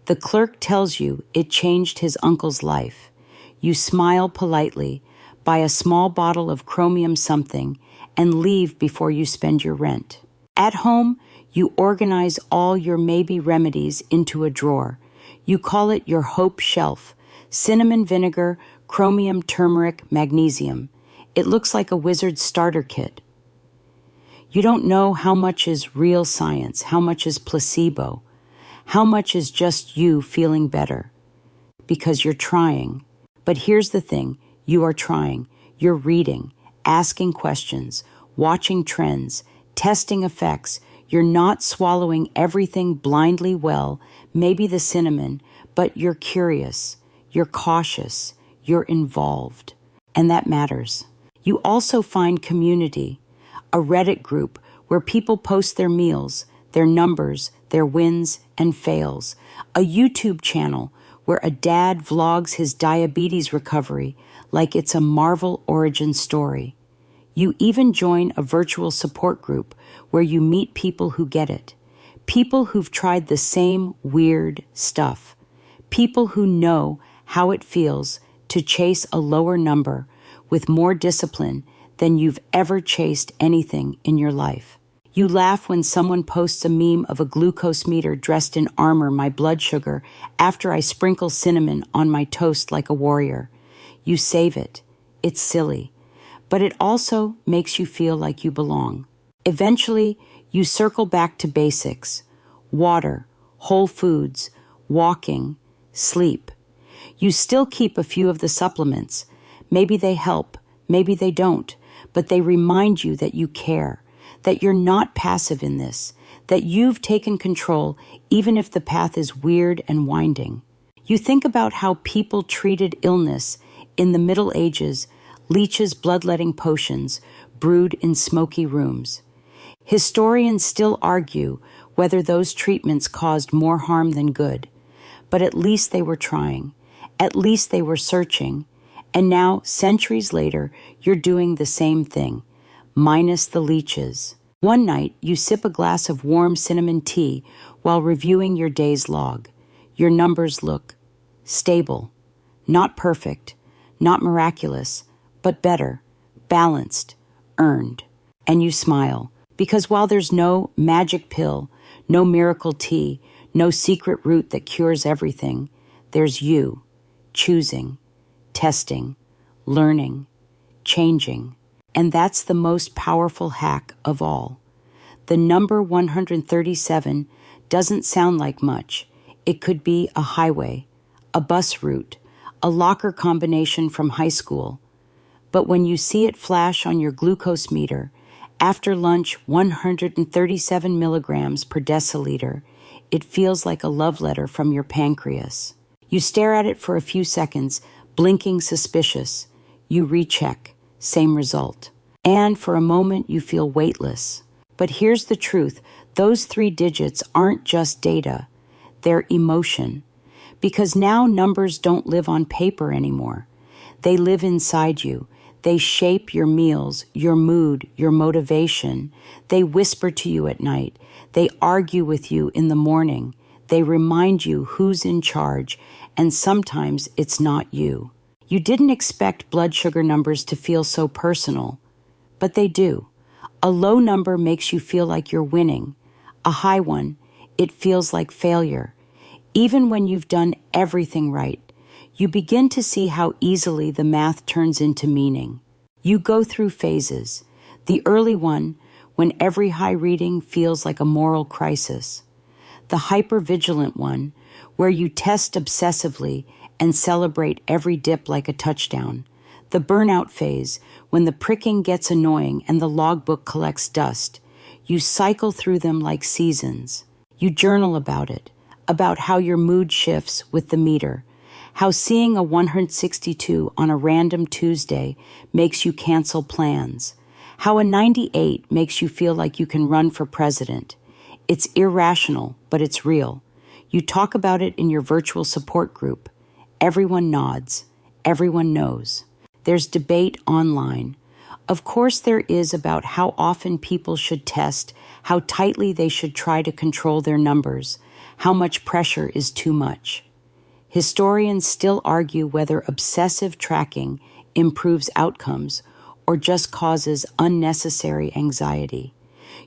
The clerk tells you it changed his uncle's life. You smile politely, buy a small bottle of chromium something, and leave before you spend your rent. At home, you organize all your maybe remedies into a drawer. You call it your hope shelf. Cinnamon vinegar, chromium, turmeric, magnesium. It looks like a wizard's starter kit. You don't know how much is real science, how much is placebo, how much is just you feeling better, because you're trying. But here's the thing, you are trying. You're reading, asking questions, watching trends, testing effects. You're not swallowing everything blindly well, maybe the cinnamon, but you're curious, you're cautious, you're involved. And that matters. You also find community, a Reddit group where people post their meals, their numbers, their wins and fails, a YouTube channel where a dad vlogs his diabetes recovery like it's a Marvel origin story. You even join a virtual support group where you meet people who get it, people who've tried the same weird stuff, people who know how it feels to chase a lower number with more discipline than you've ever chased anything in your life. You laugh when someone posts a meme of a glucose meter dressed in armor, my blood sugar, after I sprinkle cinnamon on my toast like a warrior. You save it. It's silly. But it also makes you feel like you belong. Eventually, you circle back to basics. Water, whole foods, walking, sleep. You still keep a few of the supplements. Maybe they help, maybe they don't, but they remind you that you care, that you're not passive in this, that you've taken control even if the path is weird and winding. You think about how people treated illness in the Middle Ages, leeches, bloodletting potions brewed in smoky rooms. Historians still argue whether those treatments caused more harm than good, but at least they were trying, at least they were searching, and now, centuries later, you're doing the same thing, minus the leeches. One night, you sip a glass of warm cinnamon tea while reviewing your day's log. Your numbers look stable, not perfect, not miraculous, but better, balanced, earned. And you smile, because while there's no magic pill, no miracle tea, no secret root that cures everything, there's you, choosing, testing, learning, changing. And that's the most powerful hack of all. The number 137 doesn't sound like much. It could be a highway, a bus route, a locker combination from high school. But when you see it flash on your glucose meter, after lunch 137 milligrams per deciliter, it feels like a love letter from your pancreas. You stare at it for a few seconds, blinking suspicious. You recheck, same result. And for a moment you feel weightless. But here's the truth, those 3 digits aren't just data, they're emotion. Because now numbers don't live on paper anymore. They live inside you. They shape your meals, your mood, your motivation. They whisper to you at night. They argue with you in the morning. They remind you who's in charge, and sometimes it's not you. You didn't expect blood sugar numbers to feel so personal, but they do. A low number makes you feel like you're winning. A high one, it feels like failure. Even when you've done everything right, you begin to see how easily the math turns into meaning. You go through phases. The early one, when every high reading feels like a moral crisis. The hypervigilant one, where you test obsessively and celebrate every dip like a touchdown. The burnout phase, when the pricking gets annoying and the logbook collects dust. You cycle through them like seasons. You journal about it, about how your mood shifts with the meter, how seeing a 162 on a random Tuesday makes you cancel plans, how a 98 makes you feel like you can run for president. It's irrational, but it's real. You talk about it in your virtual support group. Everyone nods. Everyone knows. There's debate online. Of course, there is about how often people should test, how tightly they should try to control their numbers, how much pressure is too much. Historians still argue whether obsessive tracking improves outcomes or just causes unnecessary anxiety.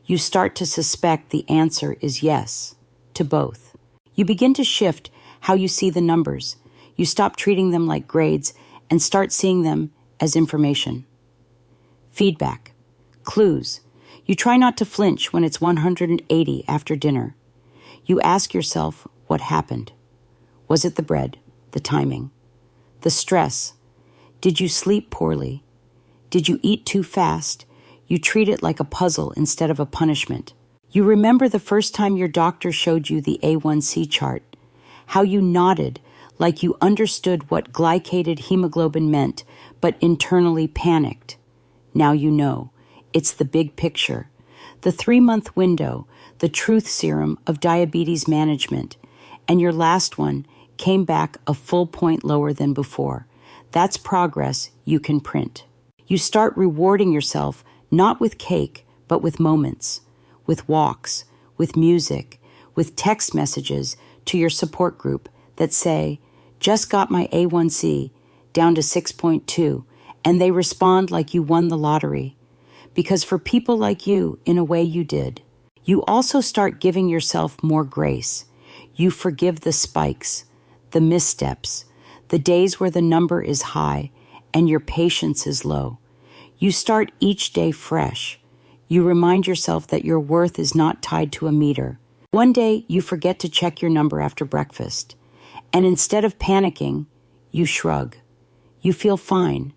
You start to suspect the answer is yes to both. You begin to shift how you see the numbers. You stop treating them like grades and start seeing them as information. Feedback. Clues. You try not to flinch when it's 180 after dinner. You ask yourself what happened. Was it the bread, the timing, the stress? Did you sleep poorly? Did you eat too fast? You treat it like a puzzle instead of a punishment. You remember the first time your doctor showed you the A1C chart, how you nodded like you understood what glycated hemoglobin meant, but internally panicked. Now you know. It's the big picture. The 3-month window, the truth serum of diabetes management, and your last one came back a full point lower than before. That's progress you can print. You start rewarding yourself not with cake, but with moments, with walks, with music, with text messages to your support group that say, just got my A1C down to 6.2, and they respond like you won the lottery. Because for people like you, in a way you did. You also start giving yourself more grace. You forgive the spikes, the missteps, the days where the number is high and your patience is low. You start each day fresh. You remind yourself that your worth is not tied to a meter. One day, you forget to check your number after breakfast. And instead of panicking, you shrug. You feel fine.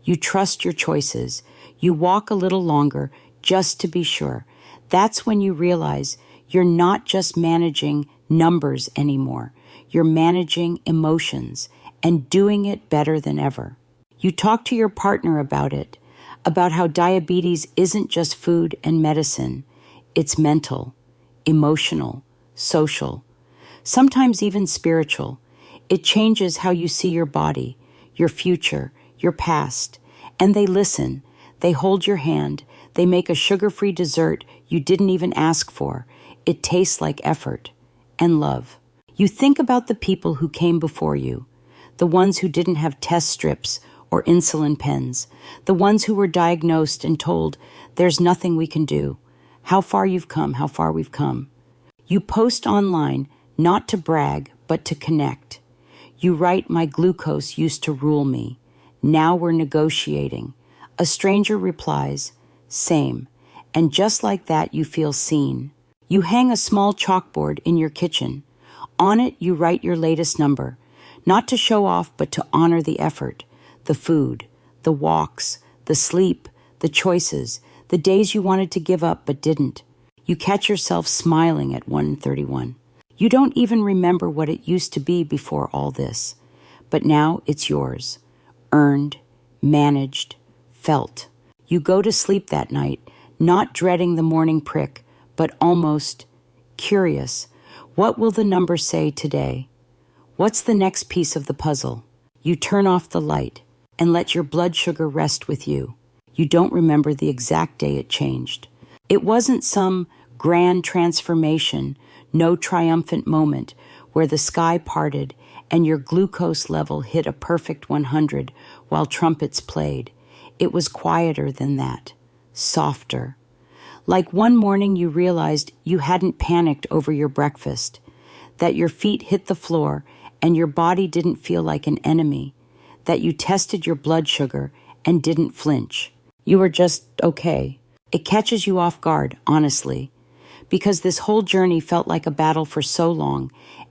You trust your choices. You walk a little longer just to be sure. That's when you realize you're not just managing numbers anymore. You're managing emotions and doing it better than ever. You talk to your partner about it, about how diabetes isn't just food and medicine. It's mental, emotional, social, sometimes even spiritual. It changes how you see your body, your future, your past. And they listen. They hold your hand. They make a sugar-free dessert you didn't even ask for. It tastes like effort and love. You think about the people who came before you, the ones who didn't have test strips or insulin pens, the ones who were diagnosed and told, there's nothing we can do. How far you've come, how far we've come. You post online, not to brag, but to connect. You write, my glucose used to rule me. Now we're negotiating. A stranger replies, same. And just like that, you feel seen. You hang a small chalkboard in your kitchen. On it, you write your latest number, not to show off, but to honor the effort, the food, the walks, the sleep, the choices, the days you wanted to give up but didn't. You catch yourself smiling at 1:31. You don't even remember what it used to be before all this, but now it's yours, earned, managed, felt. You go to sleep that night, not dreading the morning prick, but almost curious. What will the number say today? What's the next piece of the puzzle? You turn off the light and let your blood sugar rest with you. You don't remember the exact day it changed. It wasn't some grand transformation, no triumphant moment where the sky parted and your glucose level hit a perfect 100 while trumpets played. It was quieter than that, softer. Like one morning you realized you hadn't panicked over your breakfast, that your feet hit the floor and your body didn't feel like an enemy, that you tested your blood sugar and didn't flinch. You were just okay. It catches you off guard, honestly, because this whole journey felt like a battle for so long.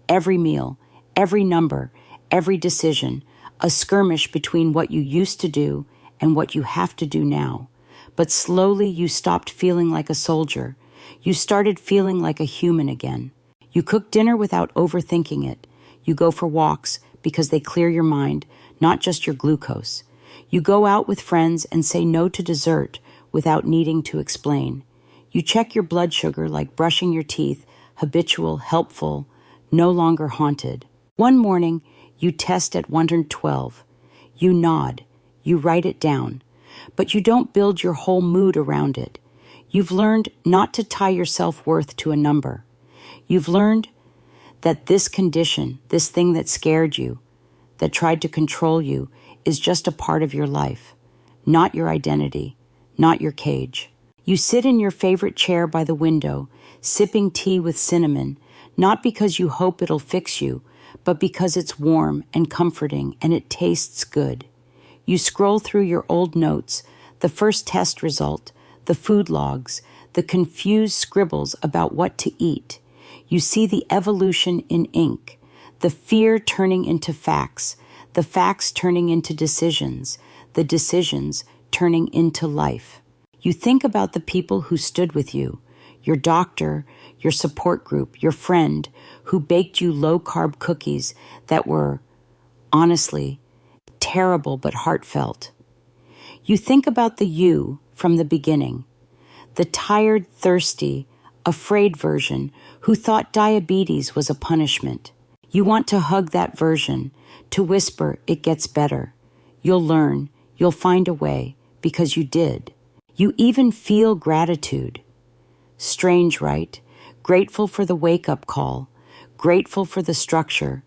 Every meal, every number, every decision, a skirmish between what you used to do and what you have to do now. But slowly you stopped feeling like a soldier. You started feeling like a human again. You cook dinner without overthinking it. You go for walks because they clear your mind, not just your glucose. You go out with friends and say no to dessert without needing to explain. You check your blood sugar like brushing your teeth, habitual, helpful, no longer haunted. One morning, You test at 112. You nod. You write it down. But you don't build your whole mood around it. You've learned not to tie your self-worth to a number. You've learned that this condition, this thing that scared you, that tried to control you, is just a part of your life, not your identity, not your cage. You sit in your favorite chair by the window, sipping tea with cinnamon, not because you hope it'll fix you, but because it's warm and comforting and it tastes good. You scroll through your old notes, the first test result, the food logs, the confused scribbles about what to eat. You see the evolution in ink, the fear turning into facts, the facts turning into decisions, the decisions turning into life. You think about the people who stood with you, your doctor, your support group, your friend who baked you low-carb cookies that were, honestly, terrible but heartfelt. You think about the you from the beginning, the tired, thirsty, afraid version who thought diabetes was a punishment. You want to hug that version, to whisper, it gets better. You'll learn, you'll find a way, because you did. You even feel gratitude. Strange, right? Grateful for the wake-up call, grateful for the structure,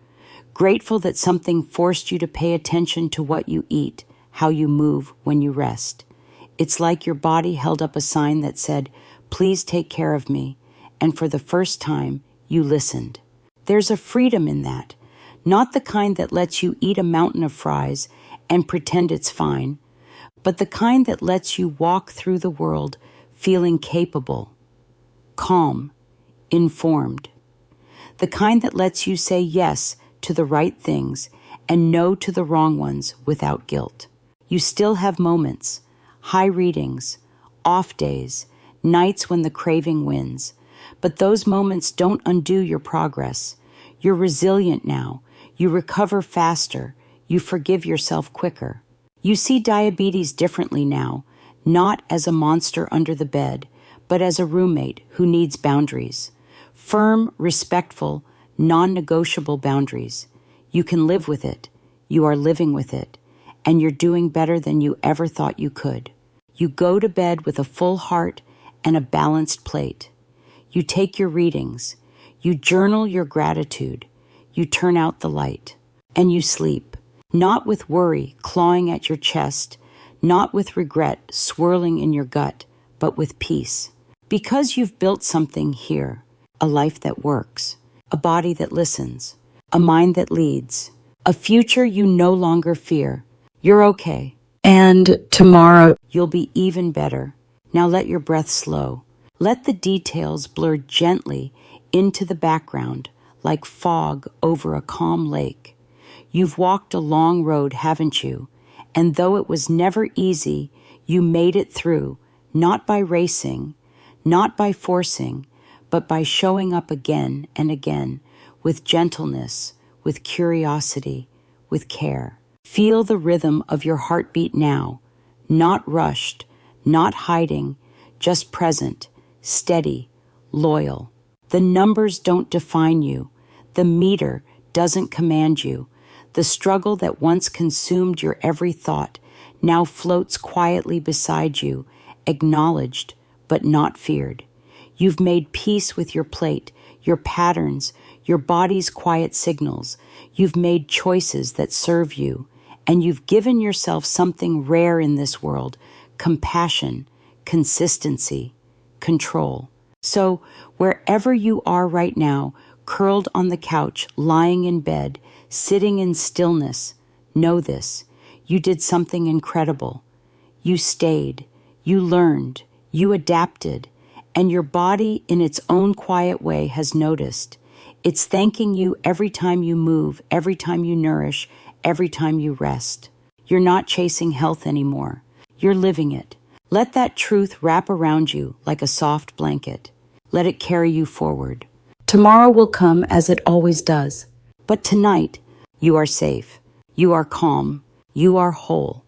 grateful that something forced you to pay attention to what you eat, how you move when you rest. It's like your body held up a sign that said, please take care of me, and for the first time, you listened. There's a freedom in that, not the kind that lets you eat a mountain of fries and pretend it's fine, but the kind that lets you walk through the world feeling capable, calm, informed. The kind that lets you say yes to the right things and no to the wrong ones without guilt. You still have moments, high readings, off days, nights when the craving wins, but those moments don't undo your progress. You're resilient now. You recover faster. You forgive yourself quicker. You see diabetes differently now, not as a monster under the bed, but as a roommate who needs boundaries. Firm, respectful, non-negotiable boundaries. You can live with it. You are living with it. And you're doing better than you ever thought you could. You go to bed with a full heart and a balanced plate. You take your readings. You journal your gratitude. You turn out the light. And you sleep. Not with worry clawing at your chest, not with regret swirling in your gut, but with peace. Because you've built something here, a life that works, a body that listens, a mind that leads, a future you no longer fear. You're okay. And tomorrow, You'll be even better. Now let your breath slow. Let the details blur gently into the background like fog over a calm lake. You've walked a long road, haven't you? And though it was never easy, you made it through, not by racing, not by forcing, but by showing up again and again with gentleness, with curiosity, with care. Feel the rhythm of your heartbeat now, not rushed, not hiding, just present, steady, loyal. The numbers don't define you. The meter doesn't command you. The struggle that once consumed your every thought now floats quietly beside you, acknowledged but not feared. You've made peace with your plate, your patterns, your body's quiet signals. You've made choices that serve you, and you've given yourself something rare in this world: compassion, consistency, control. So wherever you are right now, curled on the couch, lying in bed, sitting in stillness, know this: you did something incredible. You stayed, you learned, you adapted, and your body in its own quiet way has noticed. It's thanking you every time you move, every time you nourish, every time you rest. You're not chasing health anymore. You're living it. Let that truth wrap around you like a soft blanket. Let it carry you forward. tomorrow will come as it always does. But tonight, you are safe. You are calm. You are whole.